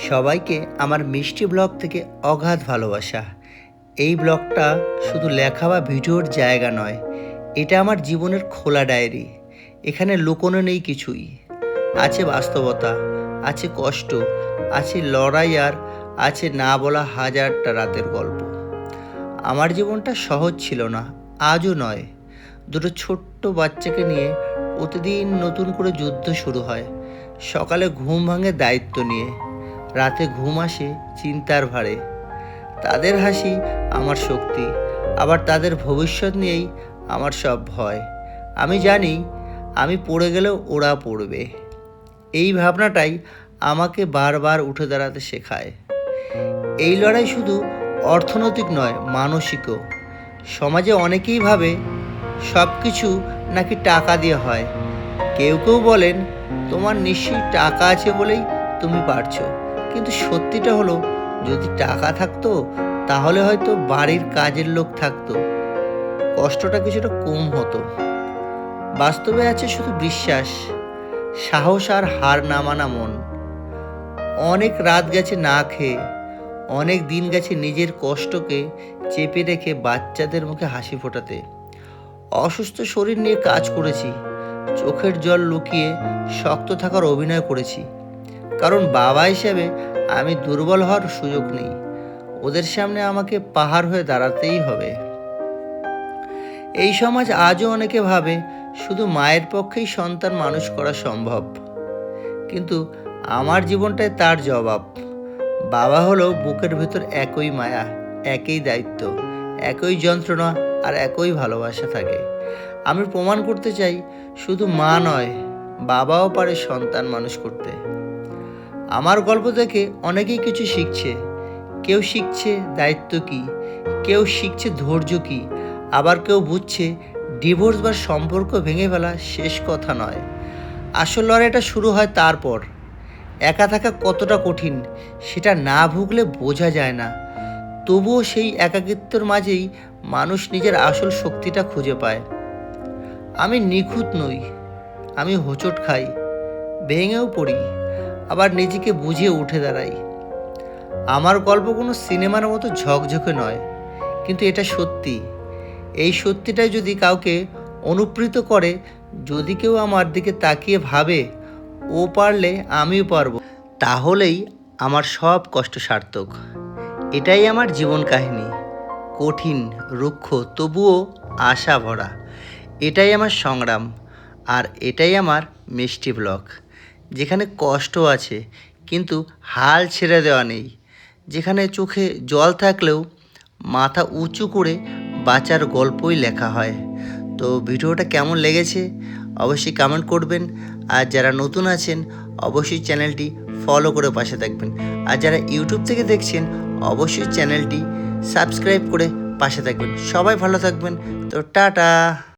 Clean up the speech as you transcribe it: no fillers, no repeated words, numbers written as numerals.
সবাইকে আমার মিষ্টি ব্লগ থেকে অগাধ ভালোবাসা। এই ব্লগটা শুধু লেখা বা ভিডিওর জায়গা নয়, এটা আমার জীবনের খোলা ডায়েরি। এখানে লুকোনো নেই কিছুই। আছে বাস্তবতা, আছে কষ্ট, আছে লড়াই, আর আছে না বলা হাজারটা রাতের গল্প। আমার জীবনটা সহজ ছিল না, আজও নয়। দুটো ছোট্ট বাচ্চাকে নিয়ে প্রতিদিন নতুন করে যুদ্ধ শুরু হয়। সকালে ঘুম ভাঙে দায়িত্ব নিয়ে, রাতে ঘুম আসে চিন্তার ভারে। তাদের হাসি আমার শক্তি, আবার তাদের ভবিষ্যৎ নিয়েই আমার সব ভয়। আমি জানি আমি পড়ে গেলেও ওরা পড়বে। এই ভাবনাটাই আমাকে বারবার উঠে দাঁড়াতে শেখায়। এই লড়াই শুধু অর্থনৈতিক নয়, মানসিকও। সমাজে অনেকেই ভাবে সব কিছু নাকি টাকা দিয়ে হয়। কেউ কেউ বলেন তোমার নিশ্চয়ই টাকা আছে বলেই তুমি পারছো। কিন্তু সত্যিটা হলো, যদি টাকা থাকতো তাহলে হয়তো বাড়ির কাজের লোক থাকতো, কষ্টটা কিছুটা কম হতো। বাস্তবে আছে শুধু বিশ্বাস, সাহস আর হার না মানা মন। অনেক রাত গেছে না খেয়ে, অনেক দিন গেছে নিজের কষ্টকে চেপে রেখে বাচ্চাদের মুখে হাসি ফোটাতে। অসুস্থ শরীর নিয়ে কাজ করেছি, চোখের জল লুকিয়ে শক্ত থাকার অভিনয় করেছি। কারণ বাবা হিসেবে আমি দুর্বল হওয়ার সুযোগ নেই। ওদের সামনে আমাকে পাহাড় হয়ে দাঁড়াতেই হবে। এই সমাজ আজও অনেকে ভাবে শুধু মায়ের পক্ষেই সন্তান মানুষ করা সম্ভব, কিন্তু আমার জীবনটাই তার জবাব। বাবা হলো বুকের ভেতর একই মায়া, একই দায়িত্ব, একই যন্ত্রণা আর একই ভালোবাসা থাকে। আমি প্রমাণ করতে চাই শুধু মা নয়, বাবাও পারে সন্তান মানুষ করতে। আমার গল্প থেকে অনেকেই কিছু শিখছে। কেউ শিখছে দায়িত্ব কী, কেউ শিখছে ধৈর্য কী, আবার কেউ বুঝছে ডিভোর্স বা সম্পর্ক ভেঙে ফেলা শেষ কথা নয়, আসল লড়াইটা শুরু হয় তারপর। একা থাকা কতটা কঠিন সেটা না ভুগলে বোঝা যায় না। তবুও সেই একাকিত্বের মাঝেই মানুষ নিজের আসল শক্তিটা খুঁজে পায়। আমি নিখুঁত নই, আমি হোঁচট খাই, ভেঙেও পড়ি, আবার নিজেকে বুঝিয়ে উঠে দাঁড়াই। আমার গল্প কোনো সিনেমার মতো ঝকঝকে নয়, কিন্তু এটা সত্যি। এই সত্যিটাই যদি কাউকে অনুপ্রাণিত করে, যদি কেউ আমার দিকে তাকিয়ে ভাবে ও পারলে আমিও পারবো, তাহলেই আমার সব কষ্ট সার্থক। এটাই আমার জীবন কাহিনী, কঠিন, রুক্ষ, তবুও আশা ভরা। এটাই আমার সংগ্রাম, আর এটাই আমার মিষ্টি ব্লগ, যেখানে কষ্ট আছে কিন্তু হাল ছেড়ে দেওয়া নেই, যেখানে চোখে জল থাকলেও মাথা উঁচু করে বাঁচার গল্পই লেখা হয়। তো ভিডিওটা কেমন লেগেছে অবশ্যই কমেন্ট করবেন, আর যারা নতুন আছেন অবশ্যই চ্যানেলটি ফলো করে পাশে থাকবেন, আর যারা ইউটিউব থেকে দেখছেন অবশ্যই চ্যানেলটি সাবস্ক্রাইব করে পাশে থাকবেন। সবাই ভালো থাকবেন। তো টাটা।